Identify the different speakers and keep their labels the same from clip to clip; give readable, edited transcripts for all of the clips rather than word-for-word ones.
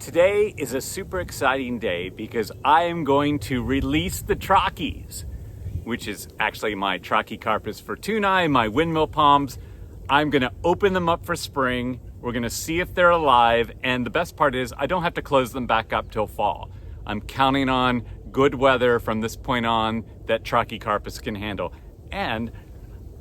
Speaker 1: Today is a super exciting day because I am going to release the Trachys, which is actually my Trachycarpus fortunei, my windmill palms. I'm gonna open them up for spring. We're gonna see if they're alive. And the best part is I don't have to close them back up till fall. I'm counting on good weather from this point on that Trachycarpus can handle. And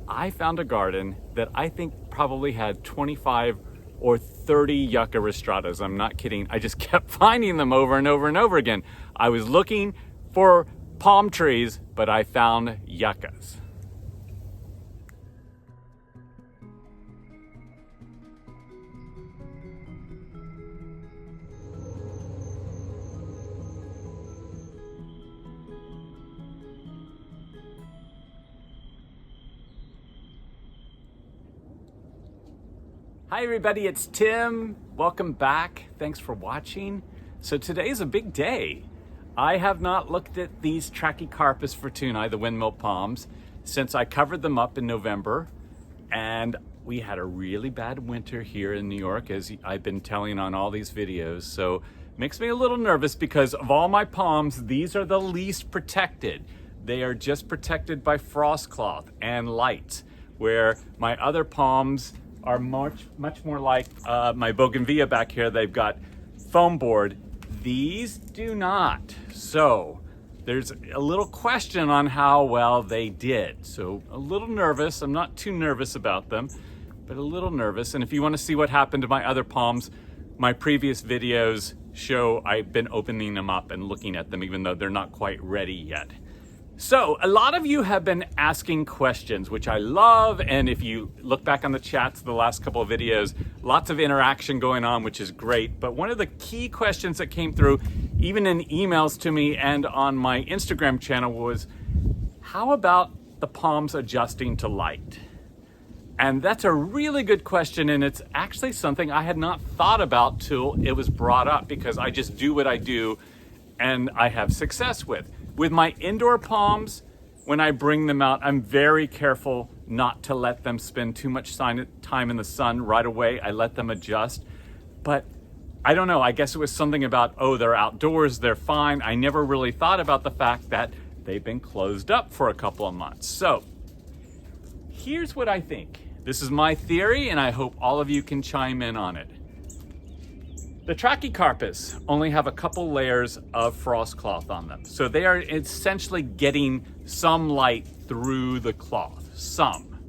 Speaker 1: I found a garden that I think probably had 25 or 30 Yucca Rostratas. I'm not kidding. I just kept finding them over and over and over again. I was looking for palm trees, but I found yuccas. Hi everybody, it's Tim. Welcome back. Thanks for watching. So today's a big day. I have not looked at these Trachycarpus fortunei, the windmill palms, since I covered them up in November. And we had a really bad winter here in New York, as I've been telling on all these videos. So it makes me a little nervous because of all my palms, these are the least protected. They are just protected by frost cloth and light, where my other palms are much more like my bougainvillea back here. They've got foam board. These do not. So there's a little question on how well they did. So a little nervous. I'm not too nervous about them, but a little nervous. And if you want to see what happened to my other palms, my previous videos show I've been opening them up and looking at them, even though they're not quite ready yet. So a lot of you have been asking questions, which I love. And if you look back on the chats, the last couple of videos, lots of interaction going on, which is great. But one of the key questions that came through, even in emails to me and on my Instagram channel, was how about the palms adjusting to light? And that's a really good question. And it's actually something I had not thought about till it was brought up, because I just do what I do and I have success with. With my indoor palms, when I bring them out, I'm very careful not to let them spend too much time in the sun right away. I let them adjust. But I don't know, I guess it was something about, oh, they're outdoors, they're fine. I never really thought about the fact that they've been closed up for a couple of months. So here's what I think. This is my theory, and I hope all of you can chime in on it. The Trachycarpus only have a couple layers of frost cloth on them. So they are essentially getting some light through the cloth, some.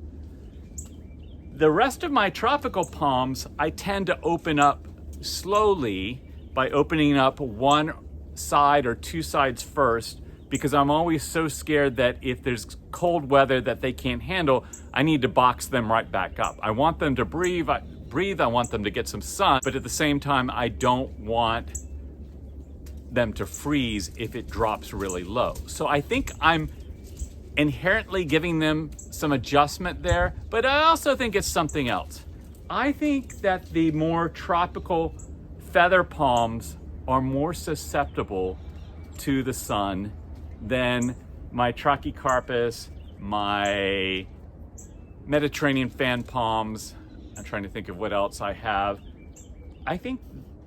Speaker 1: The rest of my tropical palms, I tend to open up slowly by opening up one side or two sides first, because I'm always so scared that if there's cold weather that they can't handle, I need to box them right back up. I want them to breathe, I want them to get some sun, but at the same time, I don't want them to freeze if it drops really low. So I think I'm inherently giving them some adjustment there, but I also think it's something else. I think that the more tropical feather palms are more susceptible to the sun than my Trachycarpus, my Mediterranean fan palms. I'm trying to think of what else I have. I think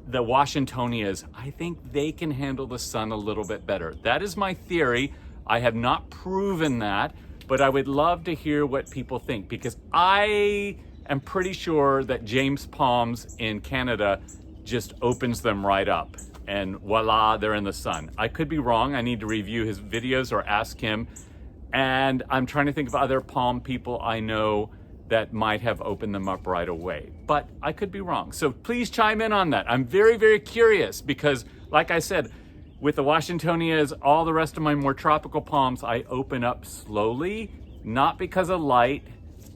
Speaker 1: the Washingtonias, I think they can handle the sun a little bit better. That is my theory. I have not proven that, but I would love to hear what people think, because I am pretty sure that James Palms in Canada just opens them right up and voila, they're in the sun. I could be wrong. I need to review his videos or ask him. And I'm trying to think of other palm people I know that might have opened them up right away, but I could be wrong. So please chime in on that. I'm very, very curious, because like I said, with the Washingtonias, all the rest of my more tropical palms, I open up slowly, not because of light,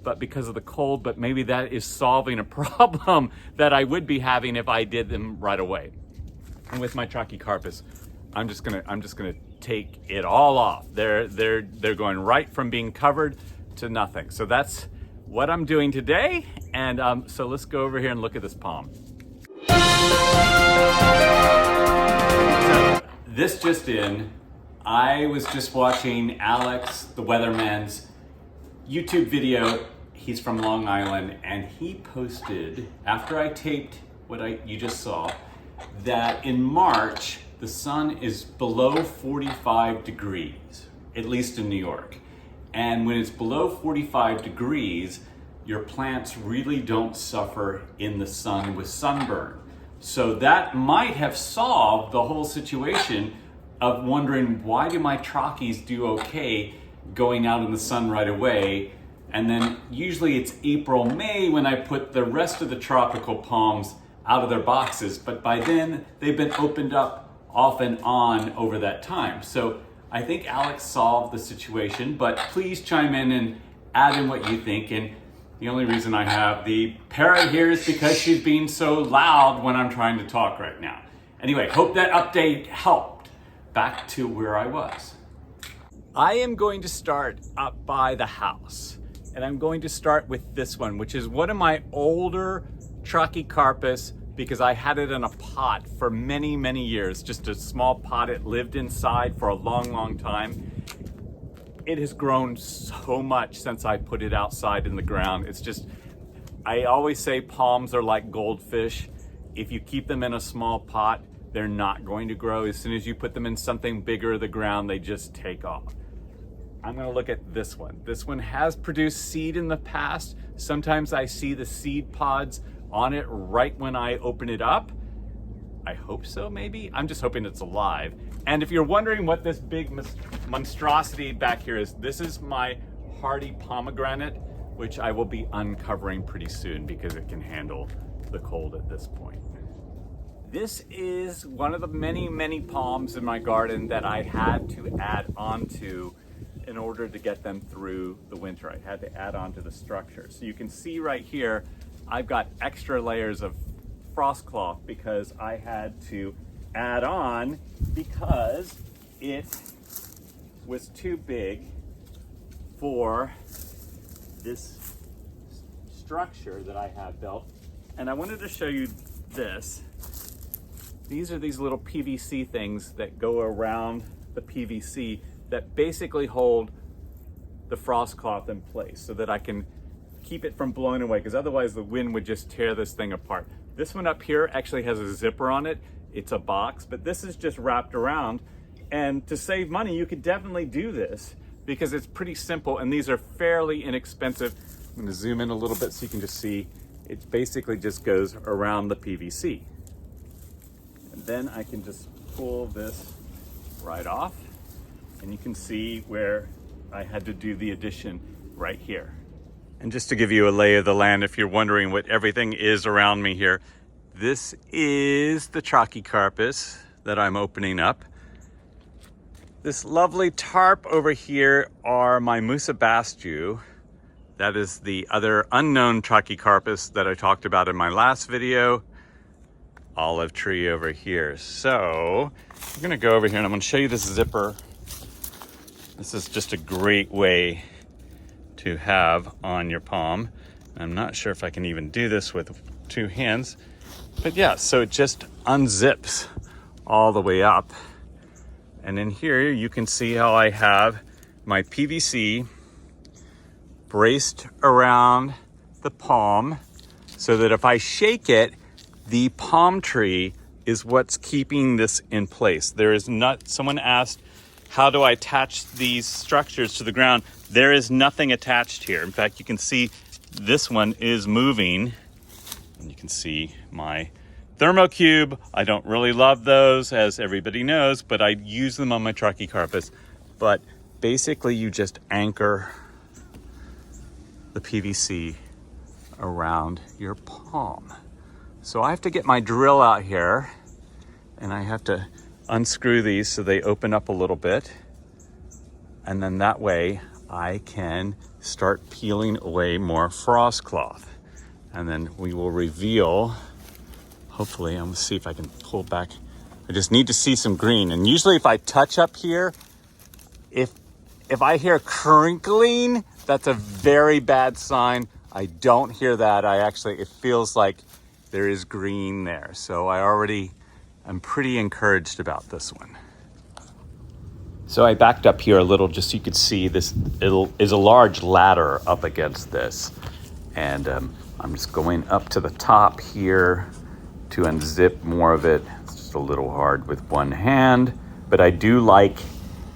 Speaker 1: but because of the cold. But maybe that is solving a problem that I would be having if I did them right away. And with my Trachycarpus, I'm just gonna take it all off. They're going right from being covered to nothing. So that's what I'm doing today. And so let's go over here and look at this palm. So this just in, I was just watching Alex, the weatherman's YouTube video. He's from Long Island, and he posted, after I taped what you just saw, that in March, the sun is below 45 degrees, at least in New York. And when it's below 45 degrees, your plants really don't suffer in the sun with sunburn. So that might have solved the whole situation of wondering, why do my trachys do okay going out in the sun right away? And then usually it's April, May when I put the rest of the tropical palms out of their boxes, but by then they've been opened up off and on over that time. So I think Alex solved the situation, but please chime in and add in what you think. And the only reason I have the parrot here is because she's being so loud when I'm trying to talk right now. Anyway, hope that update helped. Back to where I was. I am going to start up by the house. And I'm going to start with this one, which is one of my older Trachycarpus, because I had it in a pot for many, many years. Just a small pot it lived inside for a long, long time. It has grown so much since I put it outside in the ground. It's just, I always say palms are like goldfish. If you keep them in a small pot, they're not going to grow. As soon as you put them in something bigger, the ground, they just take off. I'm gonna look at this one. This one has produced seed in the past. Sometimes I see the seed pods on it right when I open it up. I hope so, maybe. I'm just hoping it's alive. And if you're wondering what this big monstrosity back here is, this is my hardy pomegranate, which I will be uncovering pretty soon because it can handle the cold at this point. This is one of the many, many palms in my garden that I had to add onto in order to get them through the winter. I had to add on to the structure. So you can see right here, I've got extra layers of frost cloth because I had to add on because it was too big for this structure that I have built. And I wanted to show you this. These are these little PVC things that go around the PVC that basically hold the frost cloth in place so that I can keep it from blowing away, because otherwise the wind would just tear this thing apart. This one up here actually has a zipper on it. It's a box, but this is just wrapped around. And to save money, you could definitely do this because it's pretty simple and these are fairly inexpensive. I'm gonna zoom in a little bit so you can just see. It basically just goes around the PVC. And then I can just pull this right off. And you can see where I had to do the addition right here. And just to give you a lay of the land, if you're wondering what everything is around me here, this is the Trachycarpus that I'm opening up. This lovely tarp over here are my Musabastu. That is the other unknown Trachycarpus that I talked about in my last video. Olive tree over here. So I'm gonna go over here and I'm gonna show you this zipper. This is just a great way to have on your palm. I'm not sure if I can even do this with two hands, but yeah, so it just unzips all the way up. And in here, you can see how I have my PVC braced around the palm so that if I shake it, the palm tree is what's keeping this in place. There is not, someone asked, how do I attach these structures to the ground? There is nothing attached here. In fact, you can see this one is moving. And you can see my thermocube. I don't really love those, as everybody knows, but I use them on my Trachycarpus. But basically, you just anchor the PVC around your palm. So I have to get my drill out here, and I have to unscrew these so they open up a little bit. And then that way I can start peeling away more frost cloth. And then we will reveal, hopefully, I'm gonna see if I can pull back. I just need to see some green. And usually if I touch up here, if I hear crinkling, that's a very bad sign. I don't hear that. It feels like there is green there. So I'm pretty encouraged about this one. So I backed up here a little just so you could see this. Is a large ladder up against this. And I'm just going up to the top here to unzip more of it. It's just a little hard with one hand, but I do like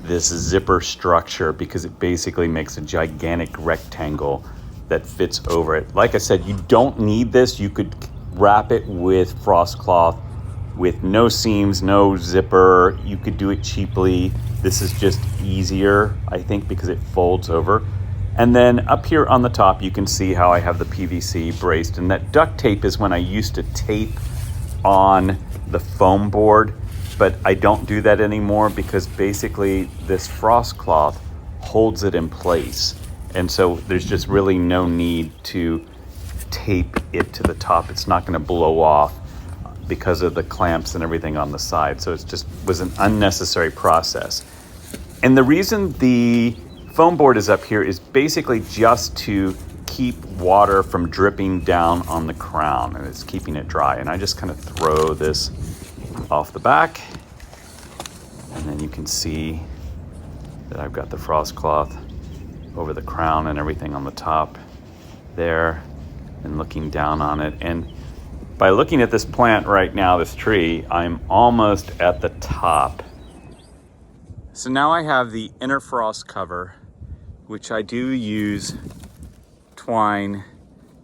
Speaker 1: this zipper structure because it basically makes a gigantic rectangle that fits over it. Like I said, you don't need this. You could wrap it with frost cloth with no seams, no zipper. You could do it cheaply. This is just easier, I think, because it folds over. And then up here on the top, you can see how I have the PVC braced, and that duct tape is when I used to tape on the foam board, but I don't do that anymore because basically this frost cloth holds it in place. And so there's just really no need to tape it to the top. It's not going to blow off because of the clamps and everything on the side. So it just was an unnecessary process. And the reason the foam board is up here is basically just to keep water from dripping down on the crown, and it's keeping it dry. And I just kind of throw this off the back, and then you can see that I've got the frost cloth over the crown and everything on the top there, and looking down on it. And by looking at this plant right now, this tree, I'm almost at the top. So now I have the inner frost cover, which I do use twine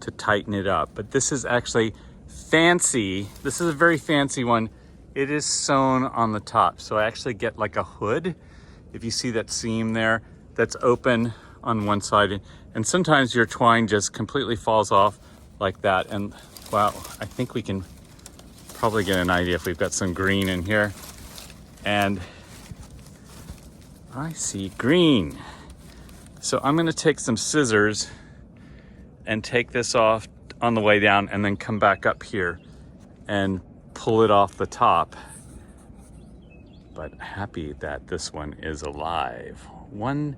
Speaker 1: to tighten it up. But this is actually fancy. This is a very fancy one. It is sewn on the top. So I actually get like a hood. If you see that seam there, that's open on one side. And sometimes your twine just completely falls off like that. And wow, I think we can probably get an idea if we've got some green in here. And I see green. So I'm gonna take some scissors and take this off on the way down and then come back up here and pull it off the top. But happy that this one is alive. One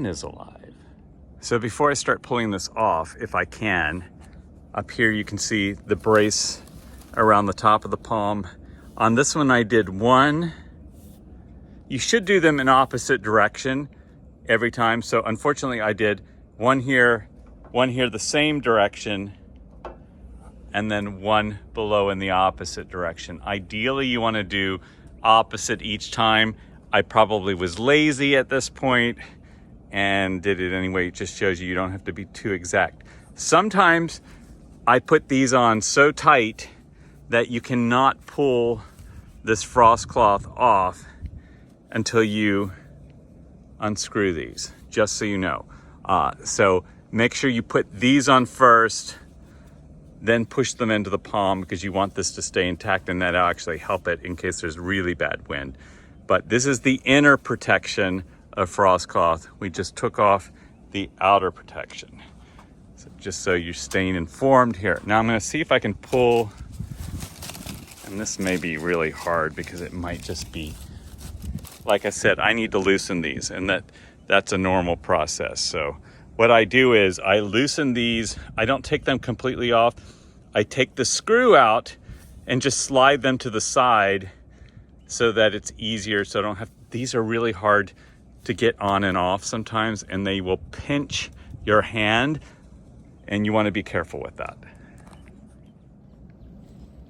Speaker 1: is alive. So before I start pulling this off, if I can, up here you can see the brace around the top of the palm. On this one I did one. You should do them in opposite direction every time. So unfortunately I did one here the same direction, and then one below in the opposite direction. Ideally you want to do opposite each time. I probably was lazy at this point and did it anyway. It just shows you don't have to be too exact. Sometimes I put these on so tight that you cannot pull this frost cloth off until you unscrew these, just so you know. So make sure you put these on first, then push them into the palm because you want this to stay intact, and that'll actually help it in case there's really bad wind. But this is the inner protection of frost cloth. We just took off the outer protection. So just so you're staying informed here. Now I'm gonna see if I can pull, and this may be really hard because it might just be, like I said, I need to loosen these, and that's a normal process. So what I do is I loosen these. I don't take them completely off. I take the screw out and just slide them to the side so that it's easier. So I don't have, these are really hard to get on and off sometimes, and they will pinch your hand, and you want to be careful with that.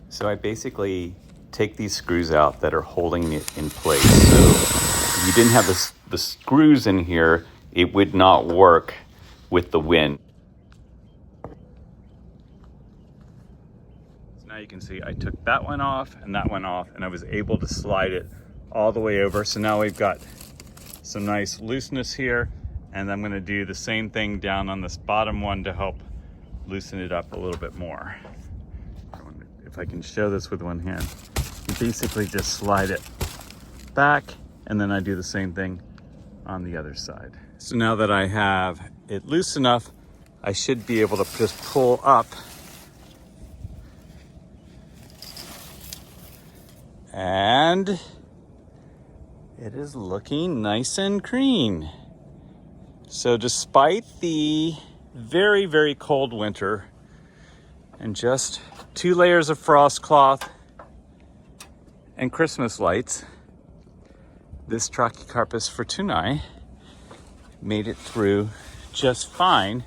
Speaker 1: So I basically take these screws out that are holding it in place. So if you didn't have the screws in here, it would not work with the wind. So now you can see I took that one off and that one off, and I was able to slide it all the way over. So now we've got some nice looseness here, and I'm going to do the same thing down on this bottom one to help loosen it up a little bit more. If I can show this with one hand, you basically just slide it back, and then I do the same thing on the other side. So now that I have it loose enough, I should be able to just pull up and it is looking nice and green. So despite the very, very cold winter and just 2 layers of frost cloth and Christmas lights, this Trachycarpus fortunei made it through just fine.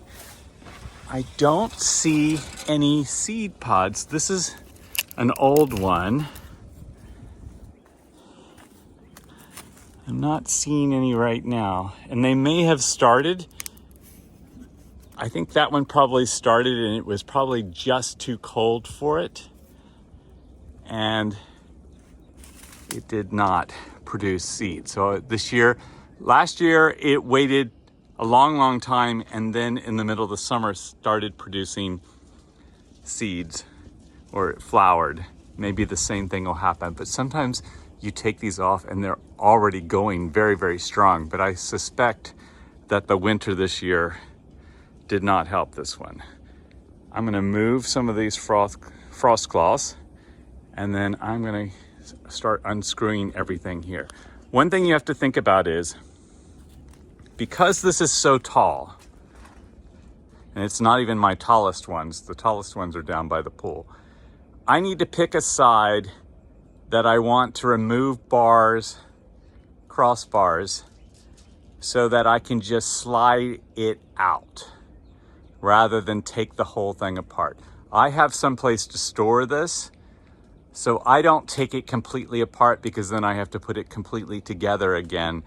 Speaker 1: I don't see any seed pods. This is an old one. I'm not seeing any right now, and they may have started. I think that one probably started and it was probably just too cold for it, and it did not produce seed. So last year it waited a long time, and then in the middle of the summer started producing seeds, or it flowered. Maybe the same thing will happen, but sometimes you take these off and they're already going very strong. But I suspect that the winter this year did not help this one. I'm gonna move some of these frost claws, and then I'm gonna start unscrewing everything here. One thing you have to think about is, because this is so tall, and it's not even my tallest ones, the tallest ones are down by the pool, I need to pick a side that I want to remove bars, crossbars, so that I can just slide it out rather than take the whole thing apart. I have some place to store this, so I don't take it completely apart, because then I have to put it completely together again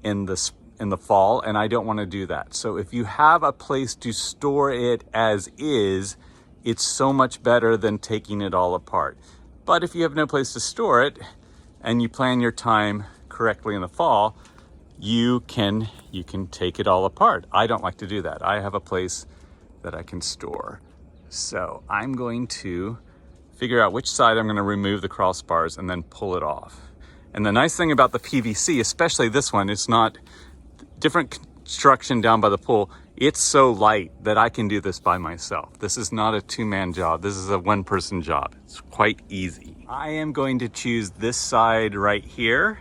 Speaker 1: in the fall, and I don't want to do that. So if you have a place to store it as is, it's so much better than taking it all apart. But if you have no place to store it and you plan your time correctly in the fall, you can take it all apart. I don't like to do that. I have a place that I can store. So I'm going to figure out which side I'm going to remove the crossbars and then pull it off. And the nice thing about the PVC, especially this one, it's not different construction down by the pool. It's so light that I can do this by myself. This is not a two-man job. This is a one-person job. It's quite easy. I am going to choose this side right here,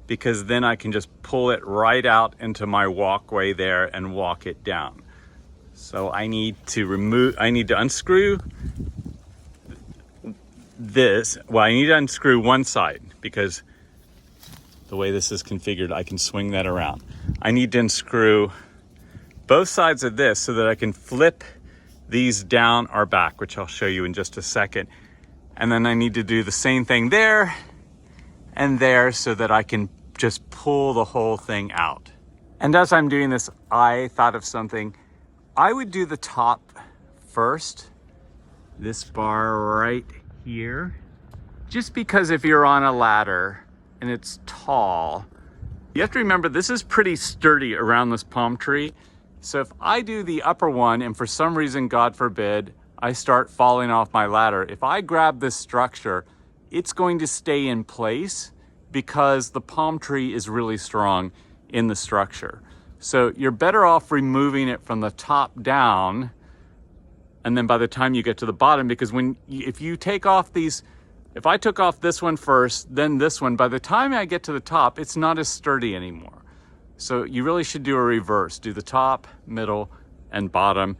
Speaker 1: because then I can just pull it right out into my walkway there and walk it down. So I need to unscrew this. Well, I need to unscrew one side, because the way this is configured, I can swing that around. I need to unscrew both sides of this so that I can flip these down or back, which I'll show you in just a second. And then I need to do the same thing there and there so that I can just pull the whole thing out. And as I'm doing this, I thought of something. I would do the top first, this bar right here, just because if you're on a ladder and it's tall, you have to remember this is pretty sturdy around this palm tree. So if I do the upper one and for some reason, God forbid, I start falling off my ladder, if I grab this structure, it's going to stay in place because the palm tree is really strong in the structure. So you're better off removing it from the top down, and then by the time you get to the bottom, because if you take off these, if I took off this one first, then this one, by the time I get to the top, it's not as sturdy anymore. So you really should do a reverse. Do the top, middle, and bottom.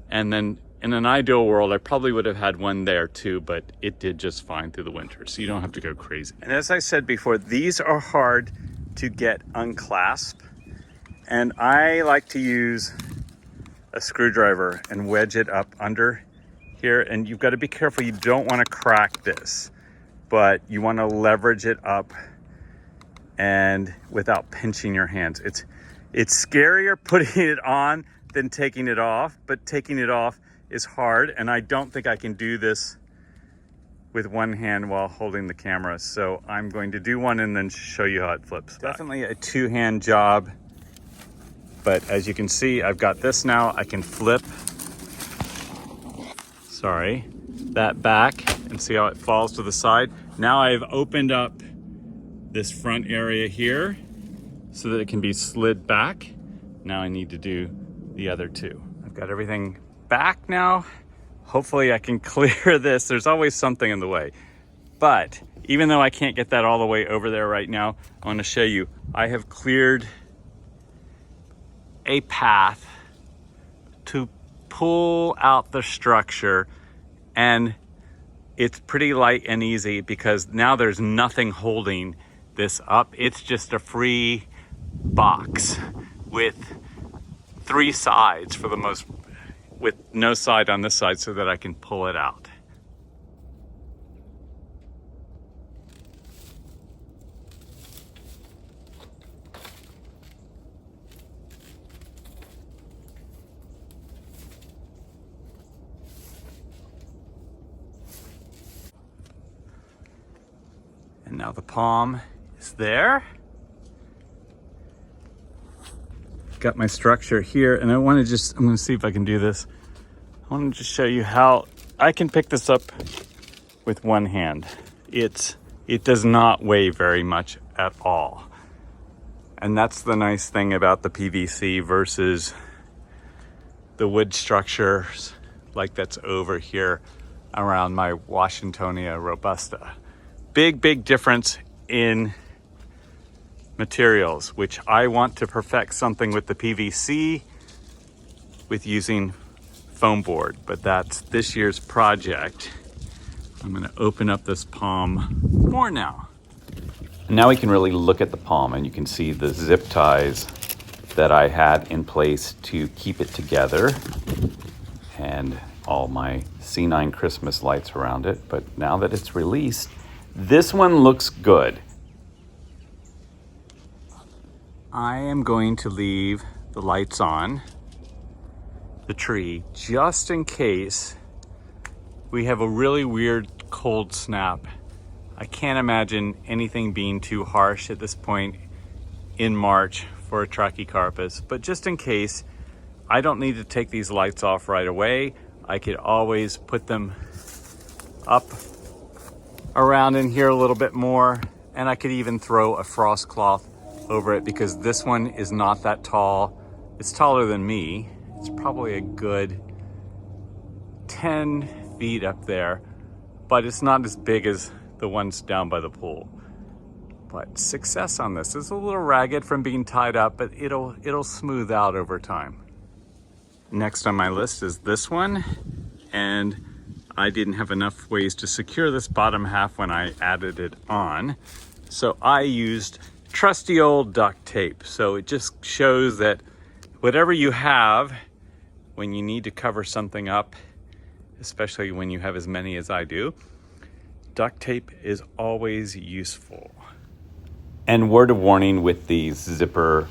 Speaker 1: And then in an ideal world, I probably would have had one there too, but it did just fine through the winter. So you don't have to go crazy. And as I said before, these are hard to get unclasped. And I like to use a screwdriver and wedge it up under here. And you've got to be careful. You don't want to crack this, but you want to leverage it up and without pinching your hands. It's scarier putting it on than taking it off, but taking it off is hard, and I don't think I can do this with one hand while holding the camera. So I'm going to do one and then show you how it flips back. Definitely a two-hand job, but as you can see, I've got this now. I can flip, that back, and see how it falls to the side. Now I've opened up this front area here so that it can be slid back. Now I need to do the other two. I've got everything back now. Hopefully I can clear this. There's always something in the way. But even though I can't get that all the way over there right now, I want to show you, I have cleared a path to pull out the structure, and it's pretty light and easy because now there's nothing holding this up. It's just a free box with 3 sides with no side on this side so that I can pull it out. And now the palm is there. Got my structure here, and I'm gonna see if I can do this. I want to just show you how I can pick this up with one hand. It does not weigh very much at all. And that's the nice thing about the PVC versus the wood structures like that's over here around my Washingtonia robusta. Big difference in materials, which I want to perfect something with the PVC with using foam board, but that's this year's project. I'm gonna open up this palm more now. Now we can really look at the palm, and you can see the zip ties that I had in place to keep it together and all my C9 Christmas lights around it. But now that it's released, this one looks good. I am going to leave the lights on the tree just in case we have a really weird cold snap. I can't imagine anything being too harsh at this point in March for a Trachycarpus, but just in case, I don't need to take these lights off right away. I could always put them up around in here a little bit more, and I could even throw a frost cloth over it because this one is not that tall. It's taller than me. It's probably a good 10 feet up there, but it's not as big as the ones down by the pool. But success on this. It's a little ragged from being tied up, but it'll smooth out over time. Next on my list is this one, and I didn't have enough ways to secure this bottom half when I added it on, so I used trusty old duct tape. So it just shows that whatever you have when you need to cover something up, especially when you have as many as I do, duct tape is always useful. And word of warning with these zipper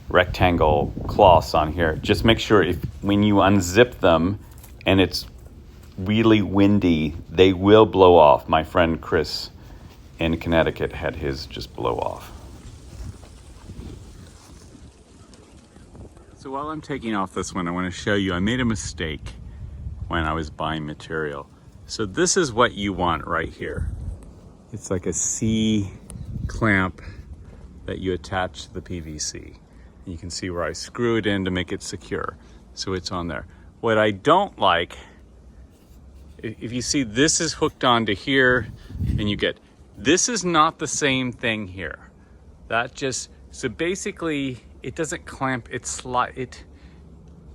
Speaker 1: rectangle cloths on here, just make sure when you unzip them and it's really windy, they will blow off. My friend Chris in Connecticut had his just blow off. So while I'm taking off this one, I want to show you I made a mistake when I was buying material. So this is what you want right here. It's like a C clamp that you attach to the PVC. And you can see where I screw it in to make it secure. So it's on there. What I don't like, if you see this is hooked onto here, and you get, this is not the same thing here. So basically it doesn't clamp,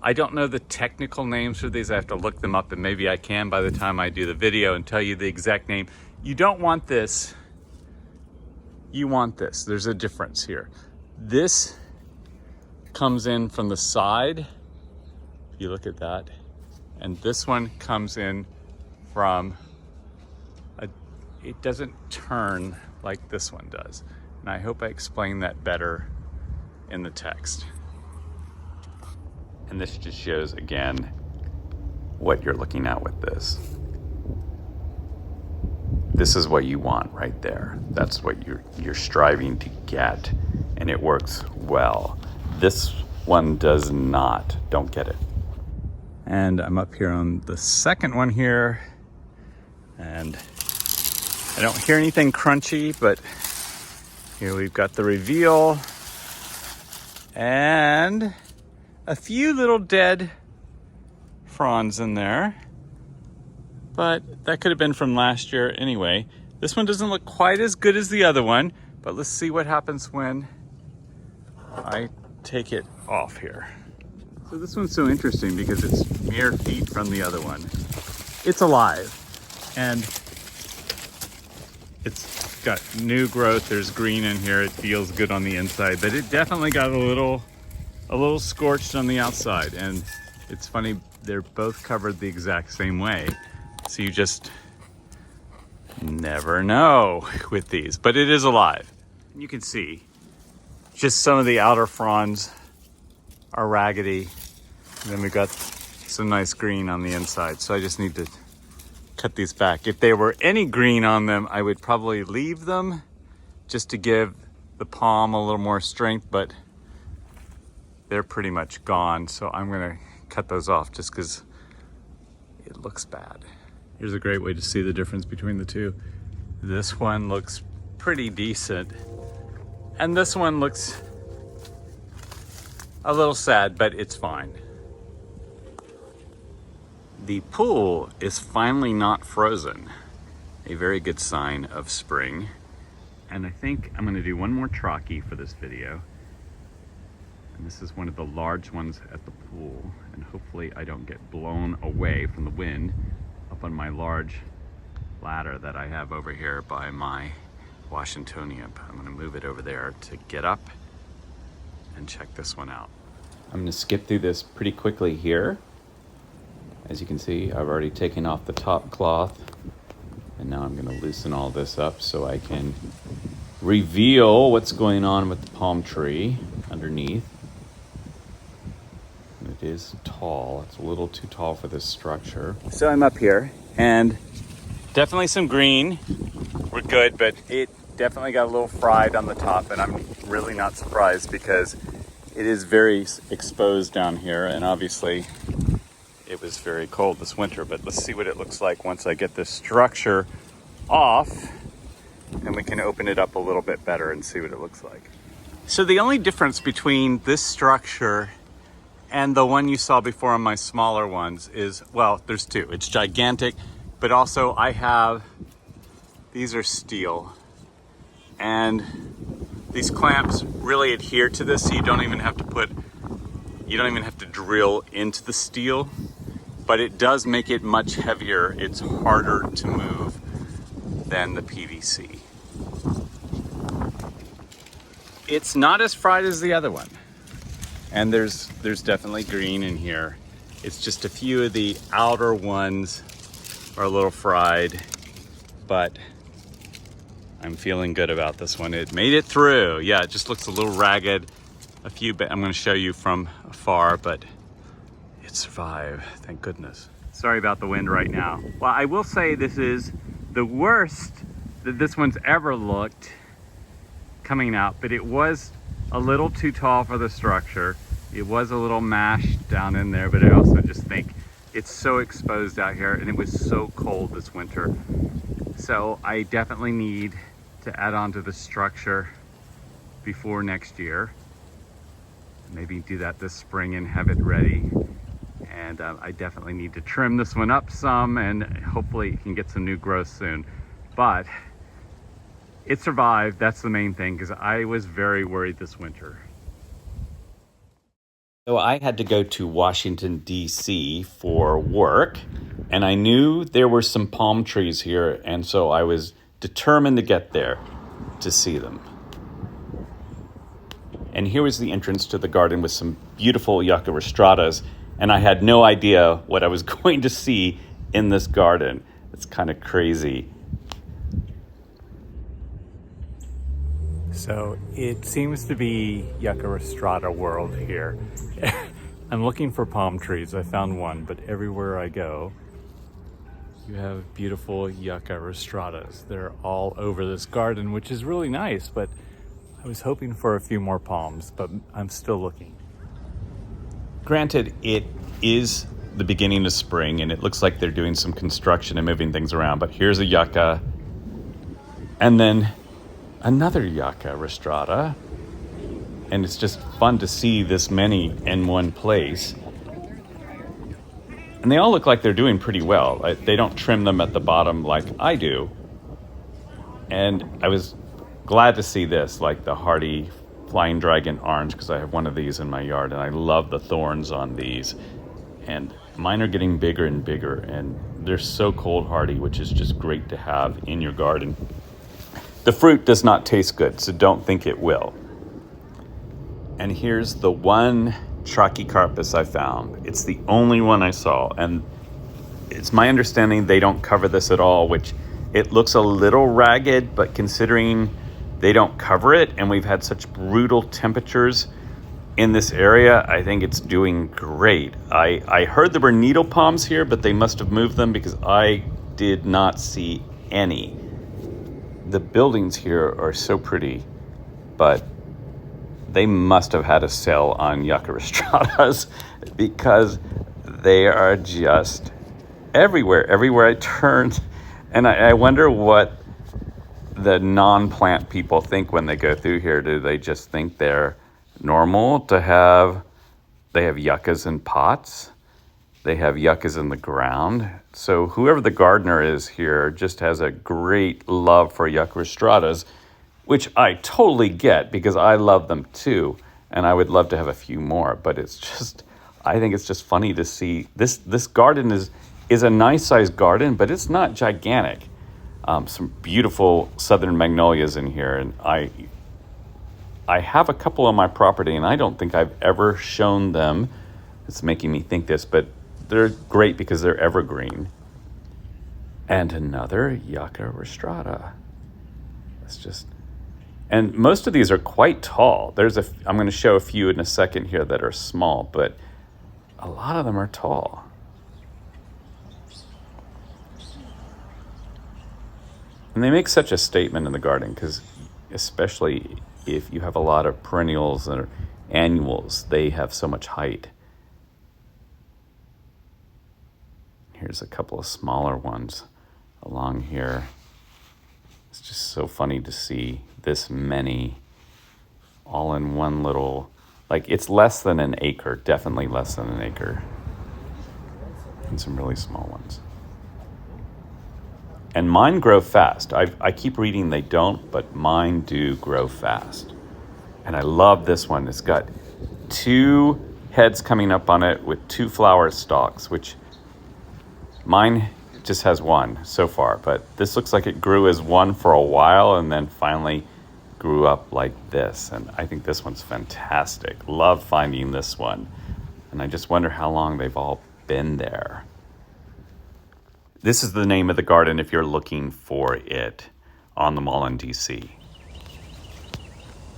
Speaker 1: I don't know the technical names for these. I have to look them up, and maybe I can by the time I do the video and tell you the exact name. You don't want this. You want this. There's a difference here. This comes in from the side, if you look at that, and this one comes in from, it doesn't turn like this one does. And I hope I explained that better in the text. And this just shows again what you're looking at with this. This is what you want right there. That's what you're striving to get, and it works well. This one does not. Don't get it. And I'm up here on the second one here, and I don't hear anything crunchy, but here we've got the reveal and a few little dead fronds in there, but that could have been from last year anyway. This one doesn't look quite as good as the other one, but let's see what happens when I take it off here. So this one's so interesting because it's mere feet from the other one. It's alive, and it's got new growth. There's green in here. It feels good on the inside, but it definitely got a little scorched on the outside. And it's funny, they're both covered the exact same way. So you just never know with these, but it is alive. You can see just some of the outer fronds are raggedy. And then we've got some nice green on the inside. So I just need to cut these back. If there were any green on them, I would probably leave them just to give the palm a little more strength, but they're pretty much gone. So I'm gonna cut those off just because it looks bad. Here's a great way to see the difference between the two. This one looks pretty decent, and this one looks a little sad, but it's fine. The pool is finally not frozen, a very good sign of spring. And I think I'm gonna do one more trachy for this video. And this is one of the large ones at the pool, and hopefully I don't get blown away from the wind up on my large ladder that I have over here by my Washingtonian. I'm gonna move it over there to get up and check this one out. I'm gonna skip through this pretty quickly here. As you can see, I've already taken off the top cloth, and now I'm gonna loosen all this up so I can reveal what's going on with the palm tree underneath. It is tall. It's a little too tall for this structure. So I'm up here, and definitely some green. We're good, but it definitely got a little fried on the top, and I'm really not surprised because it is very exposed down here, and obviously it was very cold this winter. But let's see what it looks like once I get this structure off, and we can open it up a little bit better and see what it looks like. So the only difference between this structure and the one you saw before on my smaller ones is, well, there's two. It's gigantic, but also these are steel, and these clamps really adhere to this, so you don't even have to drill into the steel, but it does make it much heavier. It's harder to move than the PVC. It's not as fried as the other one. And there's definitely green in here. It's just a few of the outer ones are a little fried, but I'm feeling good about this one. It made it through. Yeah, it just looks a little ragged. I'm gonna show you from afar, but it survived, thank goodness. Sorry about the wind right now. Well, I will say this is the worst that this one's ever looked coming out, but it was a little too tall for the structure. It was a little mashed down in there, but I also just think it's so exposed out here, and it was so cold this winter. So I definitely need to add on to the structure before next year. Maybe do that this spring and have it ready. And I definitely need to trim this one up some, and hopefully it can get some new growth soon. But it survived, that's the main thing, because I was very worried this winter. So I had to go to Washington, D.C. for work, and I knew there were some palm trees here, and so I was determined to get there to see them. And here was the entrance to the garden with some beautiful Yucca Rostratas, and I had no idea what I was going to see in this garden. It's kind of crazy. So it seems to be Yucca Rostrata world here. I'm looking for palm trees. I found one, but everywhere I go, you have beautiful Yucca Rostratas. They're all over this garden, which is really nice, but I was hoping for a few more palms, but I'm still looking. Granted, it is the beginning of spring, and it looks like they're doing some construction and moving things around, but here's a yucca, and then another Yucca Rostrata, and it's just fun to see this many in one place. And they all look like they're doing pretty well. They don't trim them at the bottom like I do. And I was glad to see this, like the hardy flying dragon orange, because I have one of these in my yard, and I love the thorns on these. And mine are getting bigger and bigger, and they're so cold hardy, which is just great to have in your garden. The fruit does not taste good, so don't think it will. And here's the one Trachycarpus I found. It's the only one I saw, and it's my understanding they don't cover this at all, which it looks a little ragged, but considering they don't cover it and we've had such brutal temperatures in this area, I think it's doing great. I heard there were needle palms here, but they must have moved them because I did not see any. The buildings here are so pretty, but they must have had a sale on Yucca Rostratas because they are just everywhere I turn. And I wonder what the non-plant people think when they go through here. Do they just think they're normal to have, they have yuccas in pots? They have yuccas in the ground. So whoever the gardener is here just has a great love for Yucca Rostratas, which I totally get because I love them too. And I would love to have a few more, but it's just, I think it's just funny to see this garden is a nice sized garden, but it's not gigantic. Some beautiful southern magnolias in here. And I have a couple on my property and I don't think I've ever shown them. It's making me think this, but they're great because they're evergreen. And another Yucca Rostrata. It's just, and most of these are quite tall. I'm going to show a few in a second here that are small, but a lot of them are tall. And they make such a statement in the garden because especially if you have a lot of perennials or annuals, they have so much height. Here's a couple of smaller ones along here. It's just so funny to see this many all in one little, like it's less than an acre, definitely less than an acre. And some really small ones. And mine grow fast. I keep reading they don't, but mine do grow fast. And I love this one. It's got 2 heads coming up on it with 2 flower stalks, which mine just has 1 so far, but this looks like it grew as 1 for a while and then finally grew up like this. And I think this one's fantastic. Love finding this one. And I just wonder how long they've all been there. This is the name of the garden if you're looking for it on the mall in DC.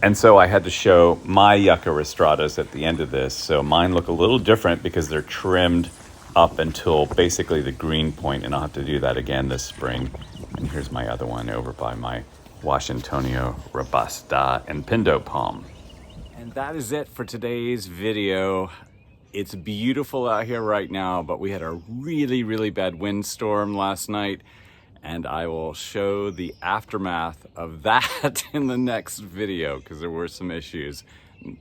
Speaker 1: And so I had to show my Yucca Rostratas at the end of this. So mine look a little different because they're trimmed up until basically the green point, and I'll have to do that again this spring. And here's my other one over by my Washingtonia robusta and pindo palm. And that is it for today's video. It's beautiful out here right now, but we had a really, really bad windstorm last night, and I will show the aftermath of that in the next video because there were some issues.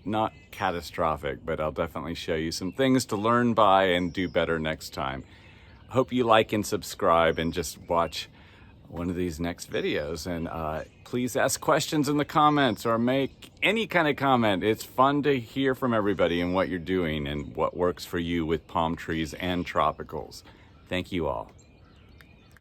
Speaker 1: Not catastrophic, but I'll definitely show you some things to learn by and do better next time. Hope you like and subscribe and just watch one of these next videos. And please ask questions in the comments or make any kind of comment. It's fun to hear from everybody and what you're doing and what works for you with palm trees and tropicals. Thank you all.